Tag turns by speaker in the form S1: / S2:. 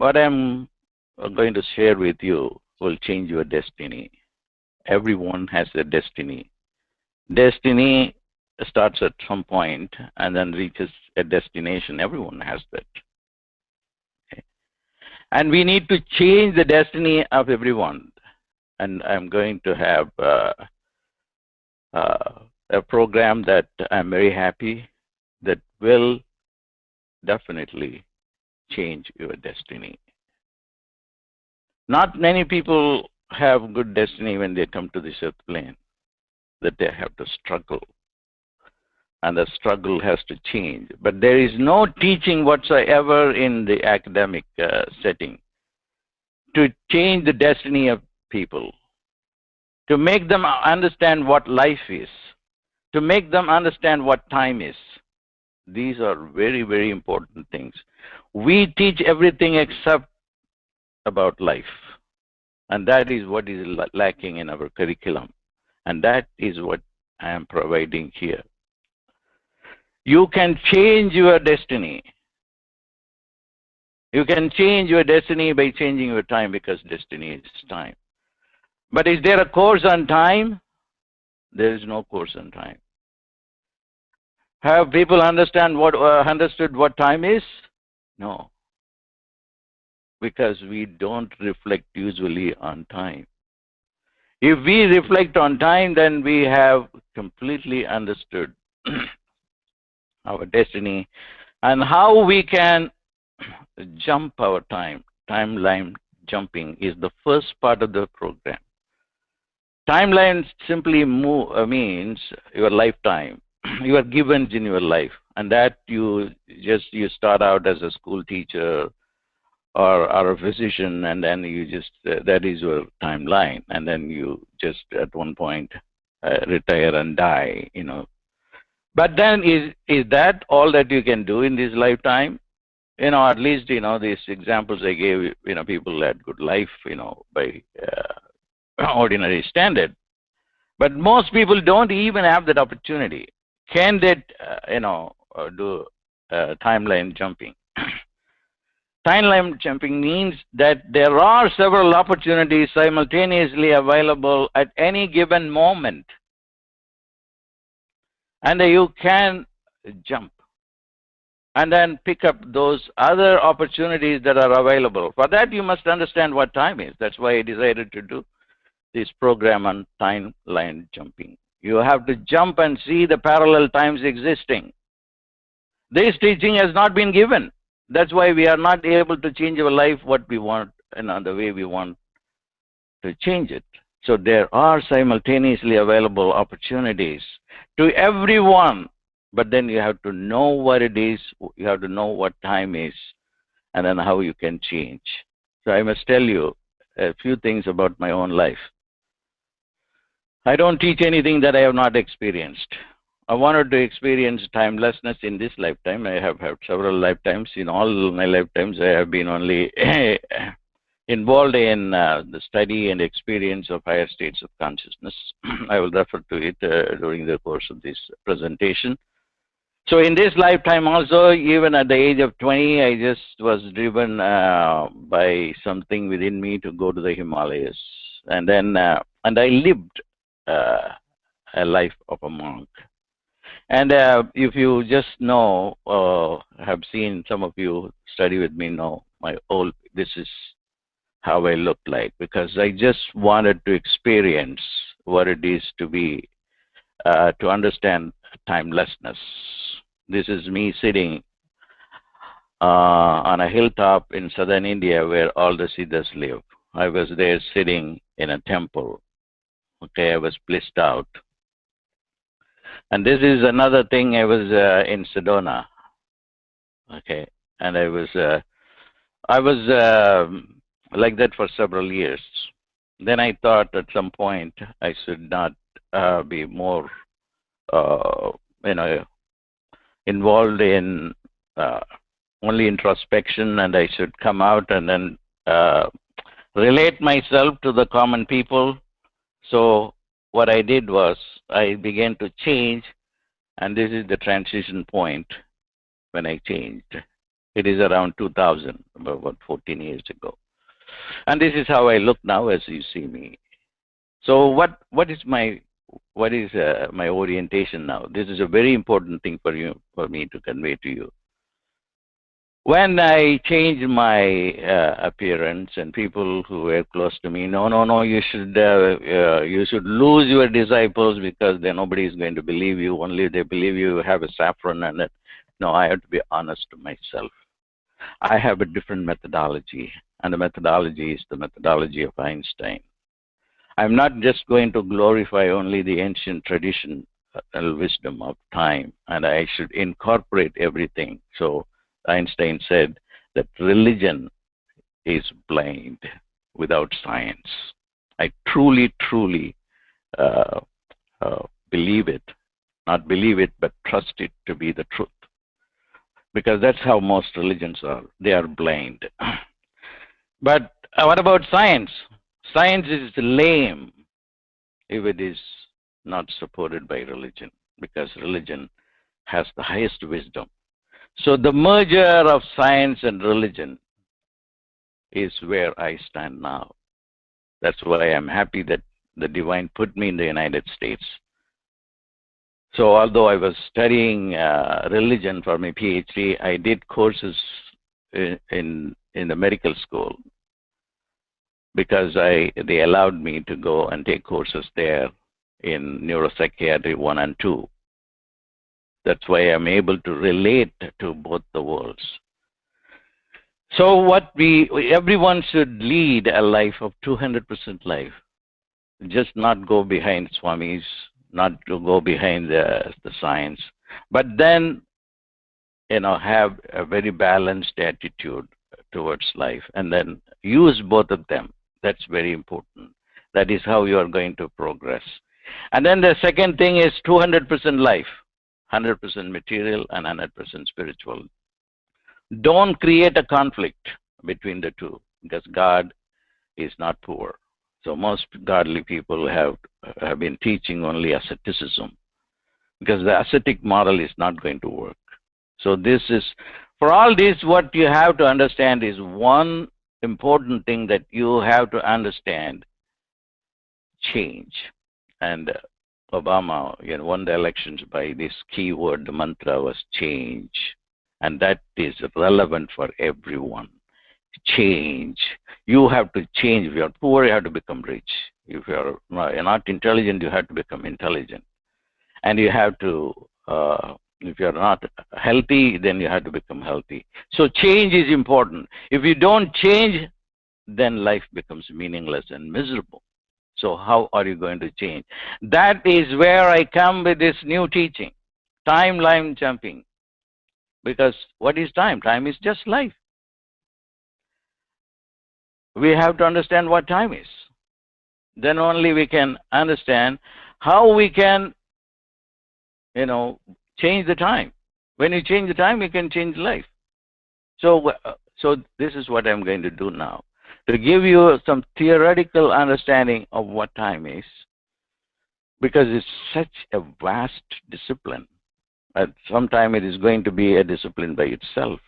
S1: what I'm going to share with you will change your destiny. Everyone has a destiny. Destiny starts at some point and then reaches a destination. Everyone has that. Okay. And we need to change the destiny of everyone. And I'm going to have a program that I'm very happy that will definitely change your destiny. Not many people have good destiny when they come to this earth plane, that they have to struggle. And the struggle has to change. But there is no teaching whatsoever in the academic setting to change the destiny of people, to make them understand what life is, to make them understand what time is. These are very, very important things. We teach everything except about life. And that is what is lacking in our curriculum. And that is what I am providing here. You can change your destiny. You can change your destiny by changing your time, because destiny is time. But is there a course on time? There is no course on time. Have people understood what time is? No. Because we don't reflect usually on time. If we reflect on time, then we have completely understood our destiny and how we can jump our time. Timeline jumping is the first part of the program. Timeline simply means your lifetime, your givens in your life, and that you start out as a school teacher or a physician, and then you just that is your timeline, and then you just at one point retire and die, you know. But then is that all that you can do in this lifetime? You know, at least, you know, these examples I gave, you know, people had good life, you know, by ordinary standard. But most people don't even have that opportunity. Can they, do timeline jumping? Timeline jumping means that there are several opportunities simultaneously available at any given moment. And you can jump and then pick up those other opportunities that are available. For that, you must understand what time is. That's why I decided to do this program on timeline jumping. You have to jump and see the parallel times existing. This teaching has not been given. That's why we are not able to change our life what we want and the way we want to change it. So there are simultaneously available opportunities to everyone, but then you have to know what it is, you have to know what time is, and then how you can change. So I must tell you a few things about my own life. I don't teach anything that I have not experienced. I wanted to experience timelessness in this lifetime. I have had several lifetimes. In all my lifetimes, I have been only involved in the study and experience of higher states of consciousness. I will refer to it during the course of this presentation. So in this lifetime also, even at the age of 20, I just was driven by something within me to go to the Himalayas. And then, and I lived a life of a monk. And if you just know, have seen, some of you study with me know, this is how I looked like, because I just wanted to experience what it is to be, to understand timelessness. This is me sitting on a hilltop in southern India where all the Siddhas live. I was there sitting in a temple. Okay, I was blissed out. And this is another thing. I was in Sedona. Okay, and I was like that for several years. Then I thought at some point I should not be more, involved in only introspection, and I should come out and then relate myself to the common people. So what I did was I began to change, and this is the transition point when I changed. It is around 2000, about 14 years ago. And this is how I look now as you see me. So what is my orientation now? This is a very important thing for me to convey to you. When I changed my appearance, and people who were close to me, no, you should lose your disciples because then nobody is going to believe you. Only they believe you have a saffron and it. No, I have to be honest to myself. I have a different methodology, and the methodology is the methodology of Einstein. I'm not just going to glorify only the ancient traditional wisdom of time, and I should incorporate everything. So Einstein said that religion is blind without science. I truly, truly believe it. Not believe it, but trust it to be the truth. Because that's how most religions are. They are blind. But what about science? Science is lame if it is not supported by religion, because religion has the highest wisdom. So the merger of science and religion is where I stand now. That's why I'm happy that the divine put me in the United States. So although I was studying religion for my PhD, I did courses in the medical school because they allowed me to go and take courses there in neuropsychiatry 1 and 2. That's why I'm able to relate to both the worlds. So everyone should lead a life of 200% life. Just not go behind Swamis, not to go behind the science, but then, have a very balanced attitude towards life, and then use both of them. That's very important. That is how you are going to progress. And then the second thing is 200% life, 100% material and 100% spiritual. Don't create a conflict between the two, because God is not poor. So most godly people have been teaching only asceticism, because the ascetic model is not going to work. So for all this, what you have to understand is one important thing that you have to understand: change. And Obama won the elections by this keyword. The mantra was change. And that is relevant for everyone. Change. You have to change. If you are poor, you have to become rich. If you're not intelligent, you have to become intelligent. And you have to, if you're not healthy, then you have to become healthy. So change is important. If you don't change, then life becomes meaningless and miserable. So how are you going to change? That is where I come with this new teaching, timeline jumping. Because what is time? Time is just life. We have to understand what time is. Then only we can understand how we can, change the time. When you change the time, you can change life. So this is what I'm going to do now, to give you some theoretical understanding of what time is, because it's such a vast discipline. At some time, it is going to be a discipline by itself.